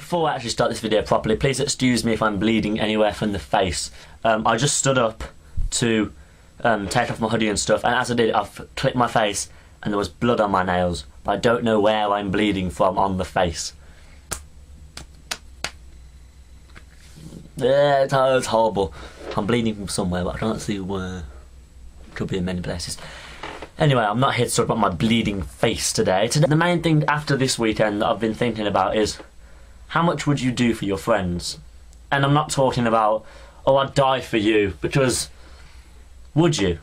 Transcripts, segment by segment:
before I actually start this video properly, please excuse me if I'm bleeding anywhere from the face. I just stood up to take off my hoodie and stuff, and as I did, I've clipped my face and there was blood on my nails, but I don't know where I'm bleeding from on the face. Yeah, it's horrible. I'm bleeding from somewhere, but I can't see where. Could be in many places. Anyway, I'm not here to talk about my bleeding face today. The main thing after this weekend that I've been thinking about is, how much would you do for your friends? And I'm not talking about, oh, I'd die for you, because would you?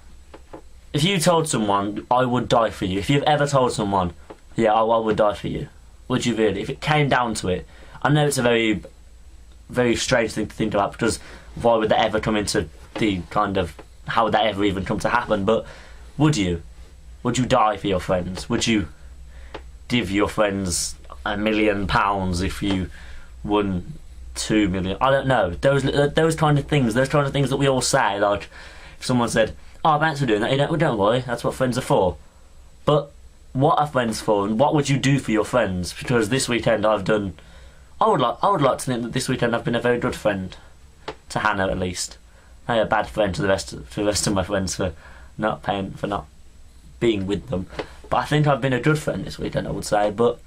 If you told someone, I would die for you, if you've ever told someone, yeah, I would die for you, would you really? If it came down to it, I know it's a very, very strange thing to think about, because why would that ever come into the kind of, how would that ever even come to happen? But would you? Would you die for your friends? Would you give your friends £1 million if you won 2 million? I don't know. Those kind of things. Those kind of things that we all say. Like if someone said, "Oh, thanks for doing that," don't worry. That's what friends are for. But what are friends for? And what would you do for your friends? Because this weekend I would like to think that this weekend I've been a very good friend to Hannah, at least. I'm a bad friend to the rest of my friends for not being with them, but I think I've been a good friend this weekend, I would say. But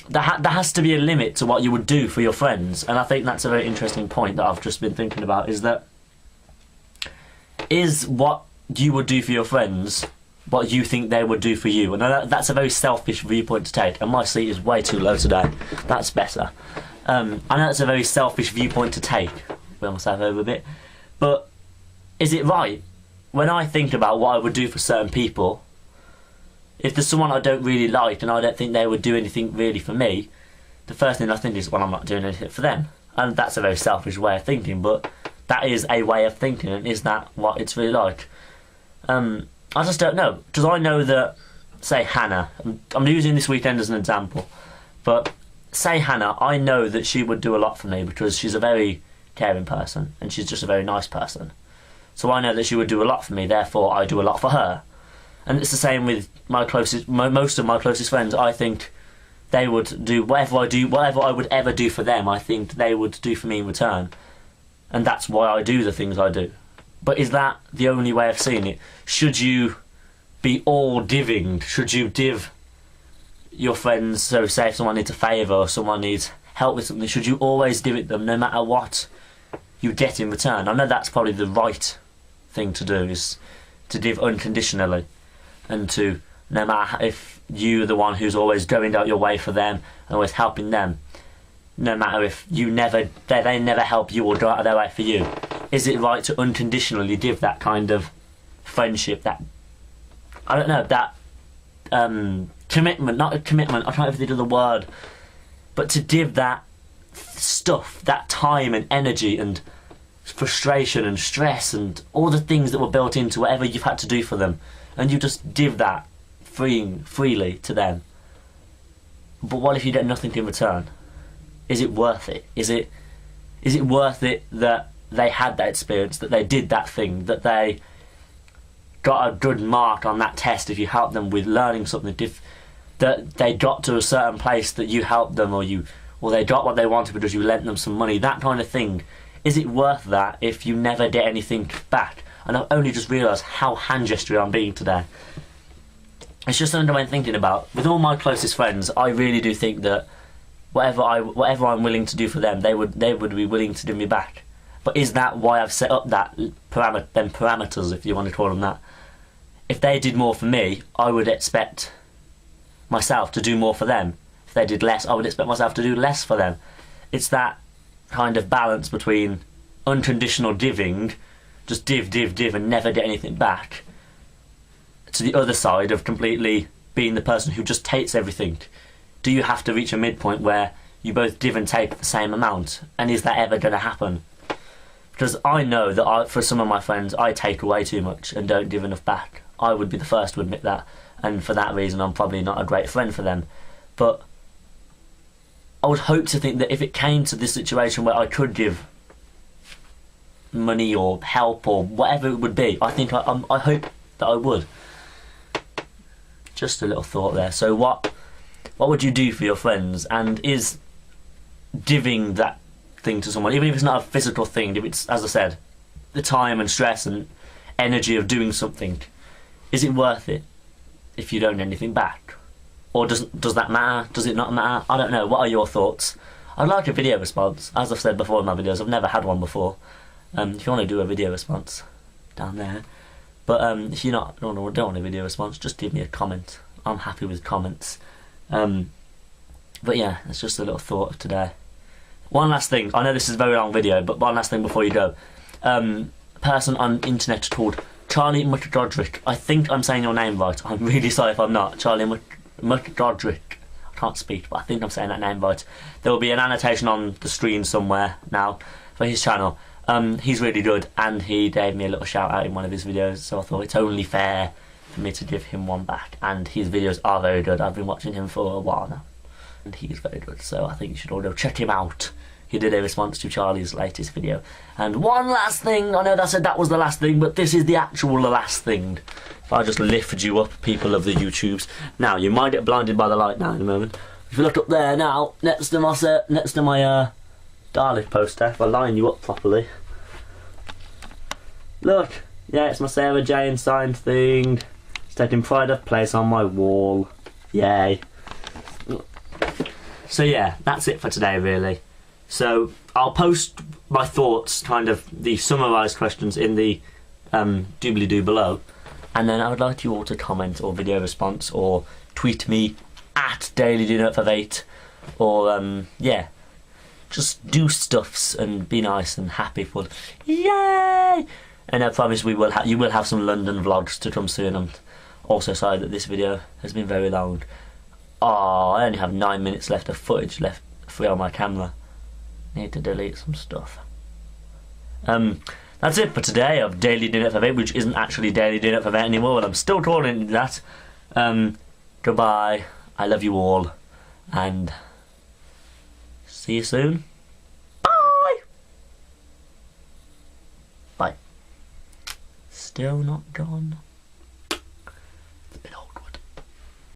there has to be a limit to what you would do for your friends, and I think that's a very interesting point that I've just been thinking about, is what you would do for your friends what you think they would do for you. And that's a very selfish viewpoint to take, and my seat is way too low today. That's better. I know that's a very selfish viewpoint to take. Bring myself over a bit, but is it right? When I think about what I would do for certain people, if there's someone I don't really like and I don't think they would do anything really for me, the first thing I think is, well, I'm not doing anything for them. And that's a very selfish way of thinking, but that is a way of thinking, and is that what it's really like? I just don't know, because I know that, say Hannah, I'm using this weekend as an example, but say Hannah, I know that she would do a lot for me because she's a very caring person and she's just a very nice person. So I know that she would do a lot for me, therefore I do a lot for her. And it's the same with most of my closest friends. I think they would do whatever I would ever do for them, I think they would do for me in return. And that's why I do the things I do. But is that the only way of seeing it? Should you be all diving? Should you div your friends? So say if someone needs a favour or someone needs help with something, should you always div it them no matter what you get in return? I know that's probably the right thing to do, is to give unconditionally, and to, no matter if you're the one who's always going out your way for them and always helping them, no matter if they never help you or go out of their way for you, is it right to unconditionally give that kind of friendship, that, I don't know, that commitment, not a commitment, I can't even think of the word, but to give that stuff, that time and energy and frustration and stress and all the things that were built into whatever you've had to do for them, and you just give that freely to them. But what if you get nothing in return? Is it worth it? Is it worth it that they had that experience, that they did that thing, that they got a good mark on that test if you helped them with learning something, that they got to a certain place that you helped them, or they got what they wanted because you lent them some money, that kind of thing? Is it worth that if you never get anything back? And I've only just realised how hand gestury I'm being today. It's just something I'm thinking about. With all my closest friends, I really do think that whatever I'm willing to do for them, they would be willing to do me back. But is that why I've set up them parameters, if you want to call them that? If they did more for me, I would expect myself to do more for them. If they did less, I would expect myself to do less for them. It's that kind of balance between unconditional giving, just give and never get anything back, to the other side of completely being the person who just takes everything. Do you have to reach a midpoint where you both give and take the same amount? And is that ever going to happen? Because I know that for some of my friends, I take away too much and don't give enough back. I would be the first to admit that, and for that reason I'm probably not a great friend for them. But I would hope to think that if it came to this situation where I could give money or help or whatever it would be, I hope that I would. Just a little thought there. So what would you do for your friends? And is giving that thing to someone, even if it's not a physical thing, if it's, as I said, the time and stress and energy of doing something, is it worth it if you don't get anything back? Or does that matter? Does it not matter? I don't know. What are your thoughts? I'd like a video response. As I've said before in my videos, I've never had one before. If you want to do a video response, down there. But if you don't want a video response, just give me a comment. I'm happy with comments. But yeah, it's just a little thought of today. One last thing. I know this is a very long video, but one last thing before you go. Person on internet called Charlie McGodrick. I think I'm saying your name right. I'm really sorry if I'm not. Charlie McGodrick. I can't speak, but I think I'm saying that name right. There will be an annotation on the screen somewhere now for his channel. He's really good, and he gave me a little shout out in one of his videos, so I thought it's only fair for me to give him one back. And his videos are very good. I've been watching him for a while now, and he's very good, so I think you should all go check him out. He did a response to Charlie's latest video. And one last thing, I know that I said that was the last thing, but this is the actual last thing. If I just lift you up, people of the YouTubes. Now, you might get blinded by the light now in a moment. If you look up there now, next to my Dalek poster, if I line you up properly. Look, yeah, it's my Sarah Jane signed thing. It's taking pride of place on my wall. Yay. So yeah, that's it for today really. So I'll post my thoughts, kind of the summarised questions in the doobly-doo below. And then I would like you all to comment or video response or tweet me at DailyDoNut58 or yeah, just do stuffs and be nice and happy for yay! And I promise you will have some London vlogs to come soon. I'm also sorry that this video has been very long. Oh, I only have 9 minutes left of footage left free on my camera. Need to delete some stuff. That's it for today of DailyDoNut58, which isn't actually DailyDoNut58 anymore, but I'm still calling it that. Goodbye. I love you all, and see you soon. Bye. Bye. Still not gone.